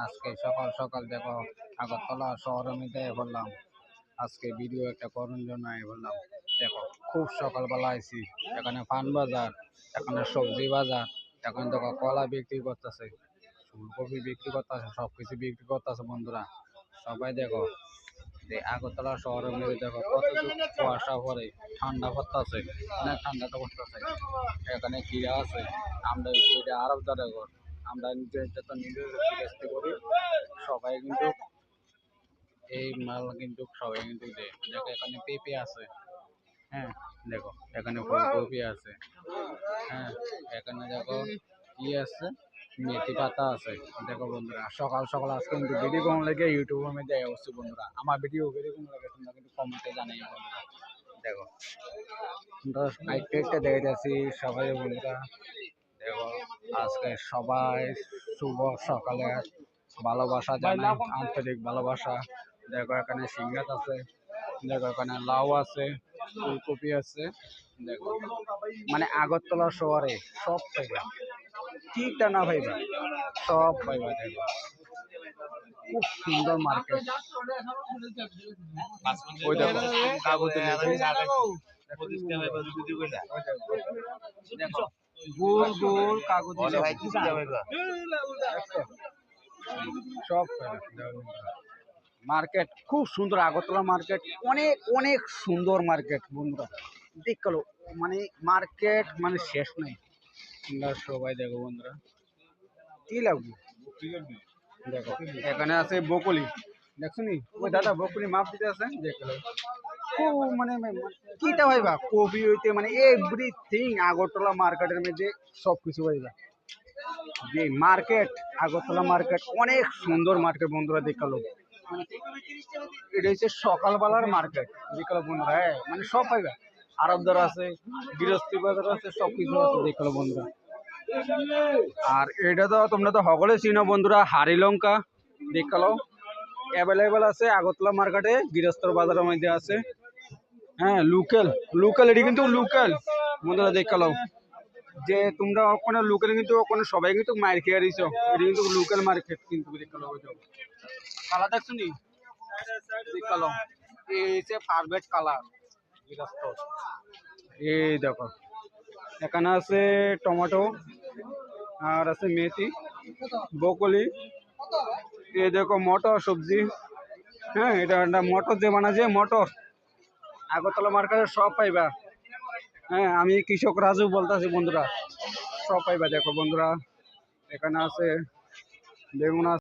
আজকে সকাল সকাল দেখো আগরতলা শহরের মধ্যে বললাম আজকে ভিডিও একটা করার জন্য বললাম। দেখো খুব সকালবেলা আইছি, এখানে পান বাজার, এখানে সবজি বাজার, এখন দেখো কলা বিক্রি করতেছে, ফুলকপি বিক্রি করতেছে, সবকিছু বিক্রি করতেছে বন্ধুরা। সবাই দেখো যে আগরতলা শহরের মধ্যে দেখো কতটুকু কুয়াশা পরে, ঠান্ডা পড়তেছে, অনেক ঠান্ডাটা পড়তেছে। এখানে কিরা আছে, আমরা এটা আরব দাদা ঘর, আমরা নিজের যত নিজের গৃহস্থী করি। সবাই কিন্তু এই মাল কিন্তু সবাই কিন্তু দেয়। দেখো এখানে পেঁপে আছে, হ্যাঁ দেখো এখানে ফুলকপি আছে, হ্যাঁ এখানে দেখো কি আছে, মেথি পাতা আছে। দেখো বন্ধুরা সকাল সকাল আজকে কিন্তু ভিডিও কোন লাগে ইউটিউবের মধ্যে অবশ্যই বন্ধুরা আমার ভিডিও কোন লাগে তোমরা কিন্তু কমেন্টে জানাই বন্ধুরা। দেখো আইতে আইতে দেখে যাচ্ছি সবাই বন্ধুরা। দেখো আজকে সবাই শুভ সকালে ভালোবাসা জানাই, আন্তরিক ভালোবাসা। দেখো এখানে সিঙ্গাত আছে, দেখো এখানে লাউ আছে, ফুলকপি আছে। দেখো মানে আগরতলা শহরে সব পাইবা, ঠিকটা না পাইবা, সব পাইবা। দেখো খুব সুন্দর মার্কেট। ওই দেখো কাগজে দেখো গোল গোল কাগজ সব মার্কেট খুব সুন্দর। আগরতলা মার্কেট অনেক অনেক সুন্দর মার্কেট বন্ধুরা। দেখলো মানে মার্কেট মানে শেষ নেই। তোমরা সবাই দেখো বন্ধুরা কি লাগবে। দেখো এখানে আছে বকুলি, দেখছো নি ওই দাদা বকুলি মাপ দিতে আছে। দেখলো খুব মানে কিটা ভাইবা কবি হইতে মানে এভরিথিং আগরতলা মার্কেটের মধ্যে সব কিছু ভাইবা। যে মার্কেট আগরতলা মার্কেট অনেক সুন্দর মার্কেট বন্ধুরা। দেখালো এটা হচ্ছে সকালবেলার মার্কেট। দেখালো বন্ধুরা, হ্যাঁ মানে সব পাইবা, আরবদার আছে, গৃহস্থী বাজার আছে, সব কিছু আছে। দেখালো বন্ধুরা আর এটা তো তোমরা তো সকলে চিনো বন্ধুরা, হাড়ি লঙ্কা দেখালো অ্যাভেলেবেল আছে আগরতলা মার্কেটে, গৃহস্থর বাজারের মধ্যে আছে। হ্যাঁ লোকাল লোকাল, এটি কিন্তু লোকাল বন্ধুরা। দেখালো যে তোমরা ওখানে লোকাল কিন্তু ওখানে সবাই কিন্তু মার খেয়ে দিছো, এটি কিন্তু লোকাল মার্কেট কিন্তু। দেখালো কালার দেখছো নি, দেখালো এই যে পারফেক্ট কালার গৃহস্থ। এই দেখো এখানে আছে টমেটো, আর আছে মেথি, বকলি, এই দেখো মটর সবজি। হ্যাঁ এটা মটর যে বানা যে মটর আগরতলা মার্কেটে সব পাইবা। হ্যাঁ আমি কৃষক রাজু বলতেছি বন্ধুরা, সব পাইবা। দেখো বন্ধুরা এখানে আছে বেগুন আছে।